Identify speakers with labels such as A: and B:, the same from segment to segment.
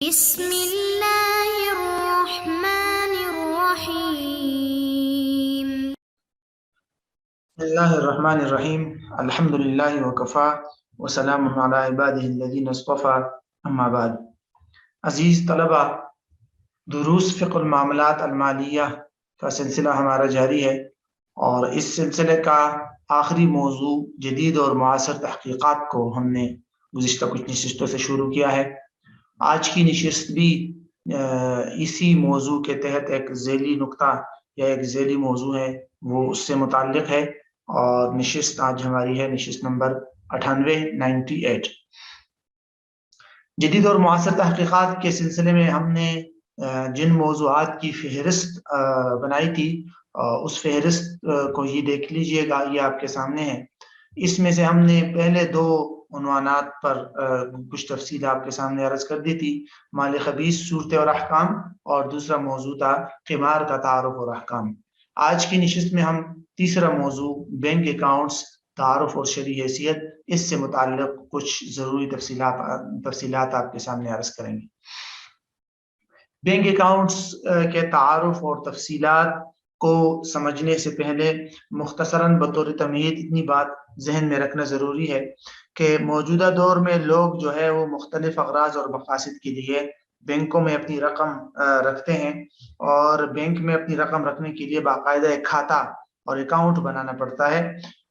A: بسم اللہ الرحمن الرحیم.
B: بسم اللہ الرحمن الرحیم. الحمد للہ وکفا وسلام علی عبادہ الذین اصطفیٰ، اما بعد. عزیز طلبہ، دروس فقہ المعاملات المالیہ کا سلسلہ ہمارا جاری ہے، اور اس سلسلے کا آخری موضوع جدید اور معاصر تحقیقات کو ہم نے گزشتہ کچھ نشستوں سے شروع کیا ہے. آج کی نشست بھی اسی موضوع کے تحت ایک ذیلی نکتہ یا ایک ذیلی موضوع ہے، وہ اس سے متعلق ہے، اور نشست آج ہماری ہے نشست نمبر 98. جدید اور معاصر تحقیقات کے سلسلے میں ہم نے جن موضوعات کی فہرست بنائی تھی، اس فہرست کو یہ دیکھ لیجئے گا، یہ آپ کے سامنے ہے. اس میں سے ہم نے پہلے دو عنوانات پر کچھ تفصیل آپ کے سامنے عرض کر دی تھی: مال خبیث صورتیں اور احکام، اور دوسرا موضوع تھا قمار کا تعارف اور احکام. آج کی نشست میں ہم تیسرا موضوع بینک اکاؤنٹس، تعارف اور شرعی حیثیت، اس سے متعلق کچھ ضروری تفصیلات آپ کے سامنے عرض کریں گے. بینک اکاؤنٹس کے تعارف اور تفصیلات کو سمجھنے سے پہلے مختصراً بطور تمہید اتنی بات ذہن میں رکھنا ضروری ہے کہ موجودہ دور میں لوگ جو ہے وہ مختلف اغراض اور مقاصد کے لیے بینکوں میں اپنی رقم رکھتے ہیں، اور بینک میں اپنی رقم رکھنے کے لیے باقاعدہ ایک کھاتہ اور اکاؤنٹ بنانا پڑتا ہے.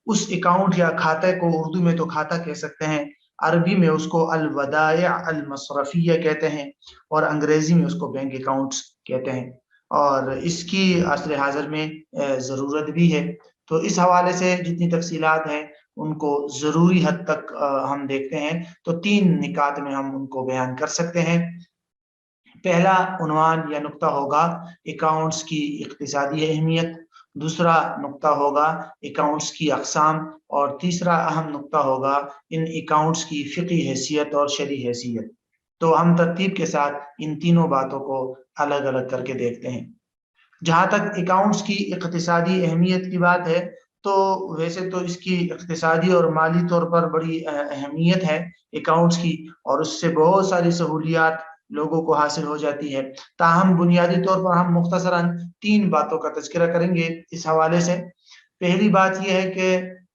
B: اس اکاؤنٹ یا کھاتے کو اردو میں تو کھاتا کہہ سکتے ہیں، عربی میں اس کو الودائع المصرفیہ کہتے ہیں، اور انگریزی میں اس کو بینک اکاؤنٹس کہتے ہیں، اور اس کی عصر حاضر میں ضرورت بھی ہے. تو اس حوالے سے جتنی تفصیلات ہیں ان کو ضروری حد تک ہم دیکھتے ہیں، تو 3 نکات میں ہم ان کو بیان کر سکتے ہیں. پہلا عنوان یا نقطہ ہوگا اکاؤنٹس کی اقتصادی اہمیت، دوسرا نقطہ ہوگا اکاؤنٹس کی اقسام، اور تیسرا اہم نقطہ ہوگا ان اکاؤنٹس کی فقہی حیثیت اور شرعی حیثیت. تو ہم ترتیب کے ساتھ ان تینوں باتوں کو الگ الگ کر کے دیکھتے ہیں. جہاں تک اکاؤنٹس کی اقتصادی اہمیت کی بات ہے، تو ویسے تو اس کی اقتصادی اور مالی طور پر بڑی اہمیت ہے اکاؤنٹس کی، اور اس سے بہت ساری سہولیات لوگوں کو حاصل ہو جاتی ہے. تاہم بنیادی طور پر ہم مختصراً 3 باتوں کا تذکرہ کریں گے اس حوالے سے. پہلی بات یہ ہے کہ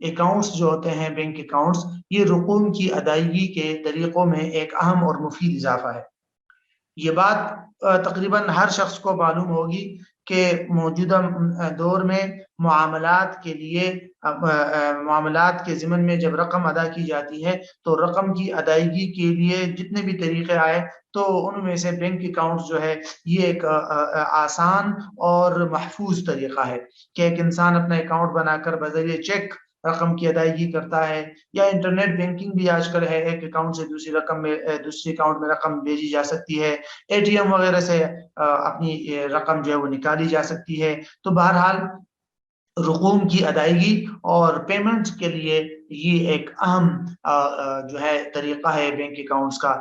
B: اکاؤنٹس جو ہوتے ہیں، بینک اکاؤنٹس، یہ رقوم کی ادائیگی کے طریقوں میں ایک اہم اور مفید اضافہ ہے. یہ بات تقریباً ہر شخص کو معلوم ہوگی کہ موجودہ دور میں معاملات کے ضمن میں جب رقم ادا کی جاتی ہے، تو رقم کی ادائیگی کے لیے جتنے بھی طریقے آئے، تو ان میں سے بینک اکاؤنٹ جو ہے یہ ایک آسان اور محفوظ طریقہ ہے کہ ایک انسان اپنا اکاؤنٹ بنا کر بذریعہ چیک رقم کی ادائیگی کرتا ہے، یا انٹرنیٹ بینکنگ بھی آج کل ہے، ایک اکاؤنٹ سے دوسری اکاؤنٹ میں رقم بھیجی جا سکتی ہے، اے ٹی ایم وغیرہ سے اپنی رقم جو ہے وہ نکالی جا سکتی ہے. تو بہرحال رقوم کی ادائیگی اور پیمنٹ کے لیے یہ ایک اہم جو ہے طریقہ ہے بینک اکاؤنٹس کا.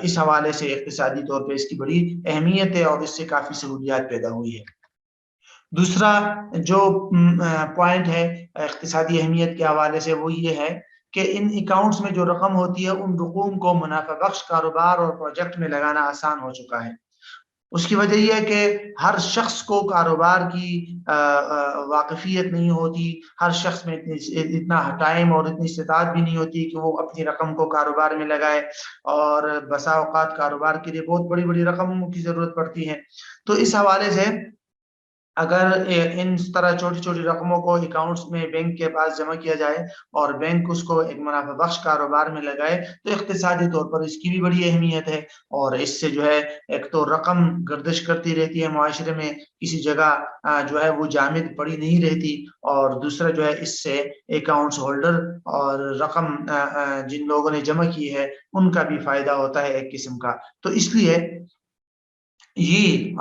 B: اس حوالے سے اقتصادی طور پہ اس کی بڑی اہمیت ہے، اور اس سے کافی سہولیات پیدا ہوئی ہے. دوسرا جو پوائنٹ ہے اقتصادی اہمیت کے حوالے سے، وہ یہ ہے کہ ان اکاؤنٹس میں جو رقم ہوتی ہے، ان رقوم کو منافع بخش کاروبار اور پروجیکٹ میں لگانا آسان ہو چکا ہے. اس کی وجہ یہ ہے کہ ہر شخص کو کاروبار کی واقفیت نہیں ہوتی، ہر شخص میں اتنا ٹائم اور اتنی استطاعت بھی نہیں ہوتی کہ وہ اپنی رقم کو کاروبار میں لگائے، اور بسا اوقات کاروبار کے لیے بہت بڑی بڑی رقموں کی ضرورت پڑتی ہے. تو اس حوالے سے اگر ان طرح چھوٹی چھوٹی رقموں کو اکاؤنٹس میں بینک کے پاس جمع کیا جائے، اور بینک اس کو ایک منافع بخش کاروبار میں لگائے، تو اقتصادی طور پر اس کی بھی بڑی اہمیت ہے. اور اس سے جو ہے ایک تو رقم گردش کرتی رہتی ہے معاشرے میں، کسی جگہ جو ہے وہ جامد پڑی نہیں رہتی، اور دوسرا جو ہے اس سے اکاؤنٹس ہولڈر اور رقم جن لوگوں نے جمع کی ہے ان کا بھی فائدہ ہوتا ہے ایک قسم کا. تو اس لیے یہ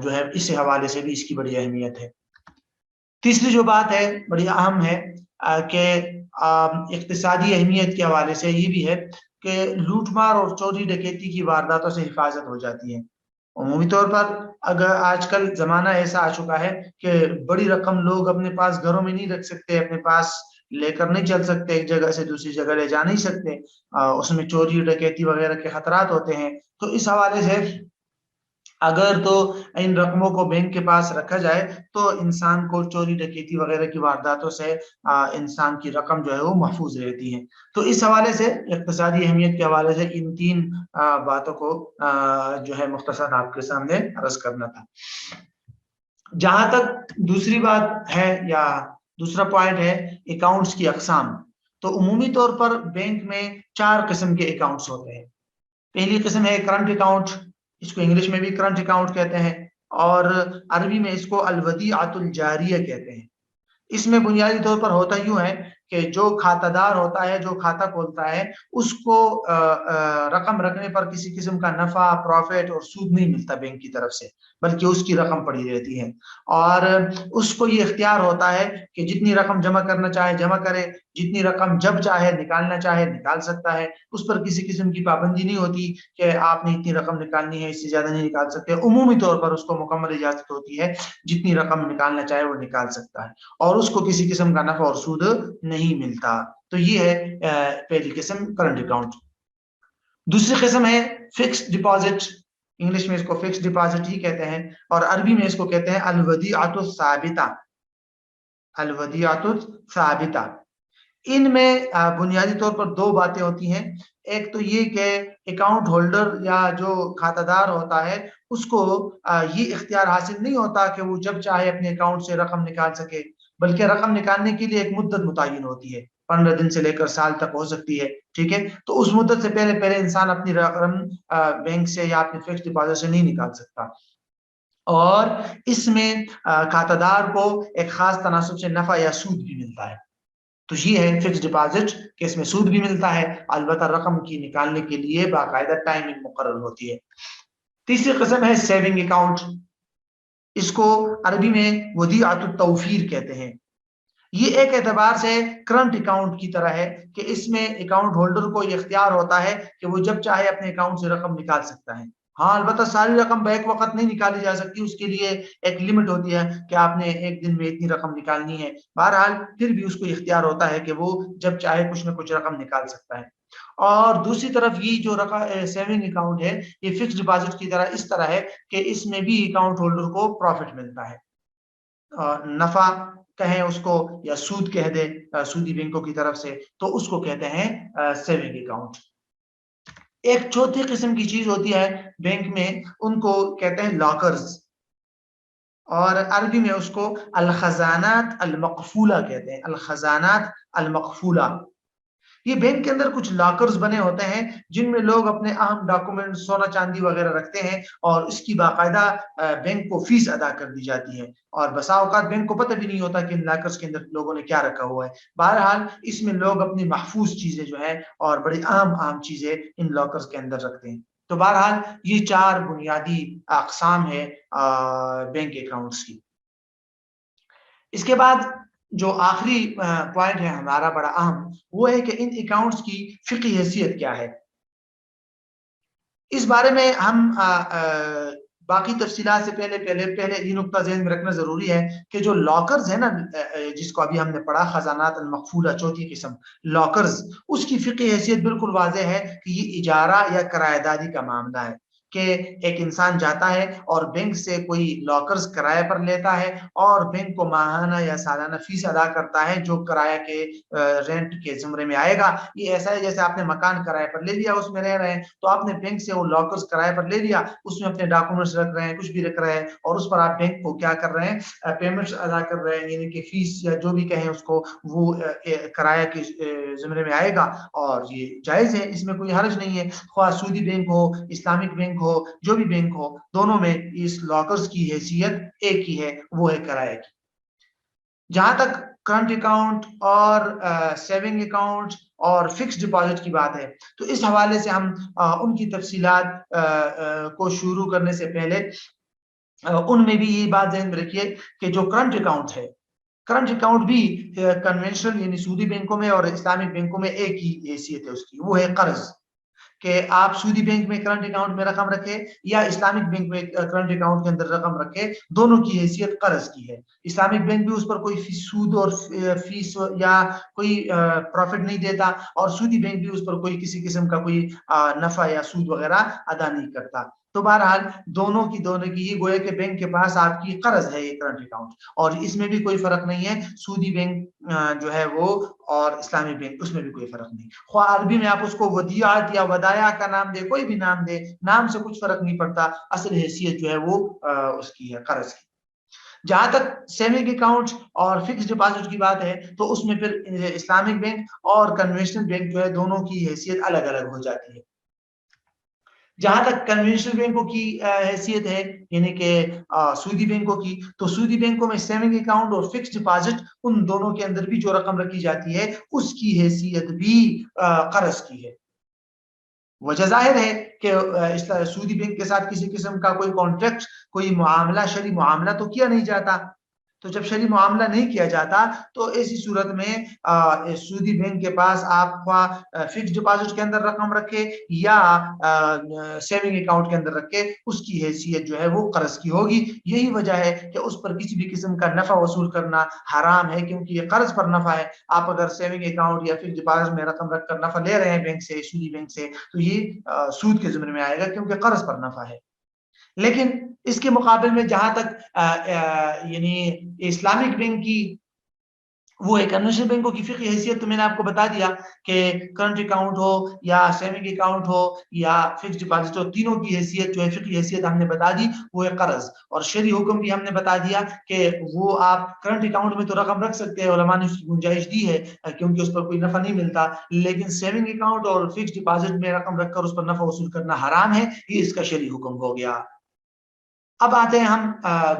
B: جو ہے اس حوالے سے بھی اس کی بڑی اہمیت ہے. تیسری جو بات ہے بڑی اہم ہے کہ اقتصادی اہمیت کے حوالے سے یہ بھی ہے کہ لوٹ مار اور چوری ڈکیتی کی وارداتوں سے حفاظت ہو جاتی ہے. عمومی طور پر اگر آج کل زمانہ ایسا آ چکا ہے کہ بڑی رقم لوگ اپنے پاس گھروں میں نہیں رکھ سکتے اپنے پاس، لے کر نہیں چل سکتے، ایک جگہ سے دوسری جگہ لے جا نہیں سکتے، اس میں چوری ڈکیتی وغیرہ کے خطرات ہوتے ہیں۔ تو اس حوالے سے اگر تو ان رقموں کو بینک کے پاس رکھا جائے تو انسان کو چوری ڈکیتی وغیرہ کی وارداتوں سے انسان کی رقم جو ہے وہ محفوظ رہتی ہے۔ تو اس حوالے سے اقتصادی اہمیت کے حوالے سے ان تین باتوں کو جو ہے مختصر آپ کے سامنے عرض کرنا تھا۔ جہاں تک دوسری بات ہے یا دوسرا پوائنٹ ہے اکاؤنٹس کی اقسام، تو عمومی طور پر بینک میں 4 قسم کے اکاؤنٹس ہوتے ہیں۔ پہلی قسم ہے کرنٹ اکاؤنٹ، اس کو انگلش میں بھی کرنٹ اکاؤنٹ کہتے ہیں اور عربی میں اس کو الودیعۃ الجاریہ کہتے ہیں۔ اس میں بنیادی طور پر ہوتا یوں ہے کہ جو کھاتہ دار ہوتا ہے، جو کھاتہ کھولتا ہے، اس کو رقم رکھنے پر کسی قسم کا نفع، پروفٹ اور سود نہیں ملتا بینک کی طرف سے، بلکہ اس کی رقم پڑی رہتی ہے اور اس کو یہ اختیار ہوتا ہے کہ جتنی رقم جمع کرنا چاہے جمع کرے، جتنی رقم جب چاہے نکالنا چاہے نکال سکتا ہے۔ اس پر کسی قسم کی پابندی نہیں ہوتی کہ آپ نے اتنی رقم نکالنی ہے، اس سے زیادہ نہیں نکال سکتے۔ عمومی طور پر اس کو مکمل اجازت ہوتی ہے، جتنی رقم نکالنا چاہے وہ نکال سکتا ہے اور اس کو کسی قسم کا نفع اور سود نہیں ملتا۔ تو یہ ہے پہلی قسم کرنٹ اکاؤنٹ۔ دوسری قسم ہے فکسڈ ڈپازٹ، انگلش میں اس کو فکسڈ ڈپازٹ ہی کہتے ہیں اور عربی میں اس کو کہتے ہیں الودیعۃ الثابتہ، الودیعۃ الثابتہ۔ ان میں بنیادی طور پر 2 باتیں ہوتی ہیں۔ ایک تو یہ کہ اکاؤنٹ ہولڈر یا جو کھاتہ دار ہوتا ہے اس کو یہ اختیار حاصل نہیں ہوتا کہ وہ جب چاہے اپنے اکاؤنٹ سے رقم نکال سکے، بلکہ رقم نکالنے کے لیے ایک مدت متعین ہوتی ہے، 15 دن سے لے کر سال تک ہو سکتی ہے، ٹھیک ہے۔ تو اس مدت سے پہلے انسان اپنی رقم بینک سے یا اپنے فکسڈ ڈپازٹ سے نہیں نکال سکتا اور اس میں کھاتہ دار کو ایک خاص تناسب سے نفع یا سود بھی ملتا ہے۔ تو یہ ہے فکس ڈپازٹ کہ اس میں سود بھی ملتا ہے، البتہ رقم کی نکالنے کے لیے باقاعدہ ٹائمنگ مقرر ہوتی ہے۔ تیسری قسم ہے سیونگ اکاؤنٹ، اس کو عربی میں ودیعۃ التوفیر کہتے ہیں۔ یہ ایک اعتبار سے کرنٹ اکاؤنٹ کی طرح ہے کہ اس میں اکاؤنٹ ہولڈر کو یہ اختیار ہوتا ہے کہ وہ جب چاہے اپنے اکاؤنٹ سے رقم نکال سکتا ہے۔ ہاں البتہ ساری رقم بیک وقت نہیں نکالی جا سکتی، اس کے لیے ایک لمٹ ہوتی ہے کہ آپ نے ایک دن میں اتنی رقم نکالنی ہے۔ بہرحال پھر بھی اس کو اختیار ہوتا ہے کہ وہ جب چاہے کچھ نہ کچھ رقم نکال سکتا ہے۔ اور دوسری طرف یہ جو سیونگ اکاؤنٹ ہے یہ فکس ڈپازٹ کی طرح اس طرح ہے کہ اس میں بھی اکاؤنٹ ہولڈر کو پروفٹ ملتا ہے، نفع کہیں اس کو یا سود کہہ دے سودی بینکوں کی طرف سے، تو اس کو کہتے ہیں سیونگ اکاؤنٹ۔ ایک چوتھی قسم کی چیز ہوتی ہے بینک میں، ان کو کہتے ہیں لاکرز اور عربی میں اس کو الخزانات المقفولہ کہتے ہیں، الخزانات المقفولہ۔ یہ بینک کے اندر کچھ لاکرز بنے ہوتے ہیں جن میں لوگ اپنے اہم ڈاکومنٹ، سونا چاندی وغیرہ رکھتے ہیں اور اس کی باقاعدہ بینک کو فیس ادا کر دی جاتی ہے اور بسا اوقات بینک کو پتہ بھی نہیں ہوتا کہ ان لاکرز کے اندر لوگوں نے کیا رکھا ہوا ہے۔ بہرحال اس میں لوگ اپنی محفوظ چیزیں جو ہیں اور بڑی اہم چیزیں ان لاکرز کے اندر رکھتے ہیں۔ تو بہرحال یہ 4 بنیادی اقسام ہے بینک اکاؤنٹس کی۔ اس کے بعد جو آخری پوائنٹ ہے ہمارا بڑا اہم، وہ ہے کہ ان اکاؤنٹس کی فقہی حیثیت کیا ہے۔ اس بارے میں ہم باقی تفصیلات سے پہلے یہ نقطہ ذہن میں رکھنا ضروری ہے کہ جو لاکرز ہے نا، جس کو ابھی ہم نے پڑھا خزانات المقفولہ، چوتھی قسم لاکرز، اس کی فقہی حیثیت بالکل واضح ہے کہ یہ اجارہ یا کرایہ داری کا معاملہ ہے کہ ایک انسان جاتا ہے اور بینک سے کوئی لاکرز کرائے پر لیتا ہے اور بینک کو ماہانہ یا سالانہ فیس ادا کرتا ہے جو کرایہ کے رینٹ کے زمرے میں آئے گا۔ یہ ایسا ہے جیسے آپ نے مکان کرائے پر لے لیا، اس میں رہ رہے ہیں، تو آپ نے بینک سے وہ لاکرز کرائے پر لے لیا، اس میں اپنے ڈاکومنٹس رکھ رہے ہیں، کچھ بھی رکھ رہے ہیں اور اس پر آپ بینک کو کیا کر رہے ہیں، پیمنٹس ادا کر رہے ہیں، یعنی کہ فیس یا جو بھی کہیں اس کو، وہ کرایہ کے زمرے میں آئے گا اور یہ جائز ہے، اس میں کوئی حرج نہیں ہے۔ خواہ سودی بینک ہو، اسلامک بینک ہو، جو بھی بینک ہو، دونوں میں اس لاکرز کی حیثیت ایک ہی ہے، وہ ہے کرایہ کی۔ جہاں تک کرنٹ اکاؤنٹ اور سیونگ اکاؤنٹ اور فکس ڈپازٹ کی بات ہے تو اس حوالے سے ہم ان کی تفصیلات کو شروع کرنے سے پہلے ان میں بھی یہ بات ذہن میں رکھیے کہ جو کرنٹ اکاؤنٹ ہے، کرنٹ اکاؤنٹ بھی کنونشنل یعنی سودی بینکوں میں اور اسلامک بینکوں میں ایک ہی حیثیت ہے اس کی، وہ ہے قرض، کہ آپ سودی بینک میں کرنٹ اکاؤنٹ میں رقم رکھے یا اسلامک بینک میں کرنٹ اکاؤنٹ کے اندر رقم رکھے، دونوں کی حیثیت قرض کی ہے۔ اسلامک بینک بھی اس پر کوئی سود اور فیس یا کوئی پروفٹ نہیں دیتا، اور سودی بینک بھی اس پر کوئی کسی قسم کا کوئی نفع یا سود وغیرہ ادا نہیں کرتا۔ تو بہرحال دونوں کی ہی گویا کہ بینک کے پاس آپ کی قرض ہے یہ کرنٹ اکاؤنٹ، اور اس میں بھی کوئی فرق نہیں ہے، سودی بینک جو ہے وہ اور اسلامی بینک اس میں بھی کوئی فرق نہیں۔ خواہ عربی میں آپ اس کو ودیعت یا ودائع کا نام دے، کوئی بھی نام دے، نام سے کچھ فرق نہیں پڑتا، اصل حیثیت جو ہے وہ اس کی ہے، قرض کی۔ جہاں تک سیونگ اکاؤنٹ اور فکس ڈپازٹ کی بات ہے تو اس میں پھر اسلامک بینک اور کنونشنل بینک جو ہے دونوں کی حیثیت الگ الگ ہو جاتی ہے۔ جہاں تک کنونشنل بینکوں کی حیثیت ہے، یعنی کہ سودی بینکوں کی، تو سودی بینکوں میں سیونگ اکاؤنٹ اور فکس ڈپازٹ، ان دونوں کے اندر بھی جو رقم رکھی جاتی ہے اس کی حیثیت بھی قرض کی ہے۔ وجہ ظاہر ہے کہ سودی بینک کے ساتھ کسی قسم کا کوئی کانٹریکٹ، کوئی معاملہ، شرعی معاملہ تو کیا نہیں جاتا، تو جب شرعی معاملہ نہیں کیا جاتا تو ایسی صورت میں سودی بینک کے پاس آپ فکس ڈپازٹ کے اندر رقم رکھے یا سیونگ اکاؤنٹ کے اندر رکھے، اس کی حیثیت جو ہے وہ قرض کی ہوگی۔ یہی وجہ ہے کہ اس پر کسی بھی قسم کا نفع وصول کرنا حرام ہے، کیونکہ یہ قرض پر نفع ہے۔ آپ اگر سیونگ اکاؤنٹ یا فکس ڈپازٹ میں رقم رکھ کر نفع لے رہے ہیں بینک سے، سودی بینک سے، تو یہ سود کے ضمن میں آئے گا کیونکہ قرض پر نفع ہے۔ لیکن اس کے مقابل میں جہاں تک یعنی اسلامک بینک کی وہ ہے، کنونشنل بینکوں کی فقہی حیثیت تو میں نے آپ کو بتا دیا کہ کرنٹ اکاؤنٹ ہو یا سیونگ اکاؤنٹ ہو یا فکس ڈپازٹ ہو، تینوں کی حیثیت جو ہے فقہی حیثیت ہم نے بتا دی، وہ ہے قرض۔ اور شرعی حکم بھی ہم نے بتا دیا کہ وہ آپ کرنٹ اکاؤنٹ میں تو رقم رکھ سکتے ہیں، علماء نے اس کی گنجائش دی ہے کیونکہ اس پر کوئی نفع نہیں ملتا، لیکن سیونگ اکاؤنٹ اور فکس ڈپازٹ میں رقم رکھ کر اس پر نفع وصول کرنا حرام ہے، یہ اس کا شرعی حکم ہو گیا۔ اب آتے ہیں ہم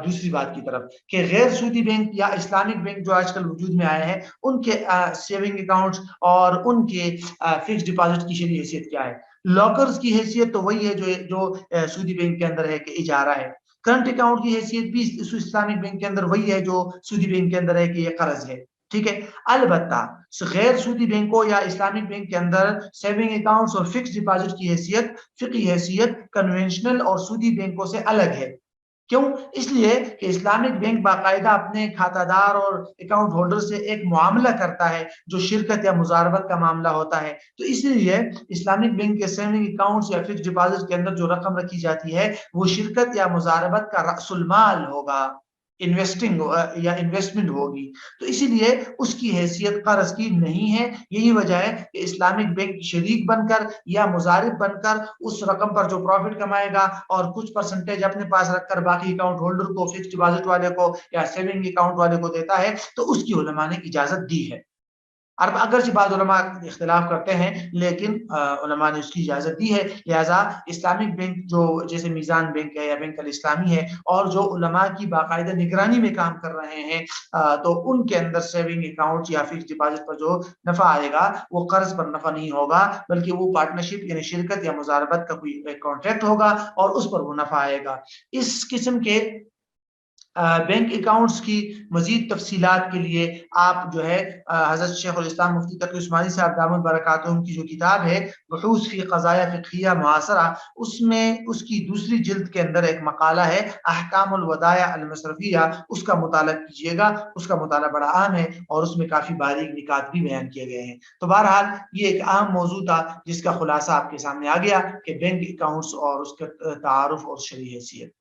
B: دوسری بات کی طرف کہ غیر سودی بینک یا اسلامک بینک جو آج کل وجود میں آئے ہیں، ان کے سیونگ اکاؤنٹس اور ان کے فکس ڈپازٹ کی شرعی حیثیت کیا ہے؟ لاکرز کی حیثیت تو وہی ہے جو سودی بینک کے اندر ہے کہ اجارہ ہے۔ کرنٹ اکاؤنٹ کی حیثیت بھی اسلامک بینک کے اندر وہی ہے جو سودی بینک کے اندر ہے کہ یہ قرض ہے، ٹھیک ہے۔ البتہ غیر سودی بینکوں یا اسلامک بینک کے اندر سیونگ اکاؤنٹس اور فکس ڈپازٹ کی حیثیت، فقہی حیثیت کنونشنل اور سودی بینکوں سے الگ ہے۔ کیوں؟ اس لیے کہ اسلامک بینک باقاعدہ اپنے کھاتہ دار اور اکاؤنٹ ہولڈر سے ایک معاملہ کرتا ہے جو شرکت یا مزاربت کا معاملہ ہوتا ہے، تو اس لیے اسلامک بینک کے سیونگ اکاؤنٹس یا فکس ڈپازٹ کے اندر جو رقم رکھی جاتی ہے وہ شرکت یا مزاربت کا رأس المال ہوگا، انویسٹنگ یا انویسٹمنٹ ہوگی، تو اسی لیے اس کی حیثیت قرض کی نہیں ہے۔ یہی وجہ ہے کہ اسلامک بینک شریک بن کر یا مضارب بن کر اس رقم پر جو پروفٹ کمائے گا اور کچھ پرسنٹیج اپنے پاس رکھ کر باقی اکاؤنٹ ہولڈر کو، فکس ڈپازٹ والے کو یا سیونگ اکاؤنٹ والے کو دیتا ہے، تو اس کی علماء نے اجازت دی ہے۔ اگرچہ بعض علماء اختلاف کرتے ہیں لیکن علماء نے اس کی اجازت دی ہے، لہذا اسلامک بینک جو جیسے میزان بینک ہے یا بینک الاسلامی ہے اور جو علماء کی باقاعدہ نگرانی میں کام کر رہے ہیں تو ان کے اندر سیونگ اکاؤنٹ یا فکس ڈپازٹ پر جو نفع آئے گا وہ قرض پر نفع نہیں ہوگا، بلکہ وہ پارٹنرشپ یعنی شرکت یا مزاربت کا کوئی کانٹریکٹ ہوگا اور اس پر وہ نفع آئے گا۔ اس قسم کے بینک اکاؤنٹس کی مزید تفصیلات کے لیے آپ جو ہے حضرت شیخ الاسلام مفتی تقی عثمانی صاحب دامت برکاتہم کی جو کتاب ہے بحوث فی قضایا فقہیہ معاصرہ، اس میں اس کی دوسری جلد کے اندر ایک مقالہ ہے احکام الودائع المصرفیہ، اس کا مطالعہ کیجیے گا، اس کا مطالعہ بڑا اہم ہے اور اس میں کافی باریک نکات بھی بیان کیے گئے ہیں۔ تو بہرحال یہ ایک اہم موضوع تھا جس کا خلاصہ آپ کے سامنے آ گیا کہ بینک اکاؤنٹس اور اس کا تعارف اور شرعی حیثیت۔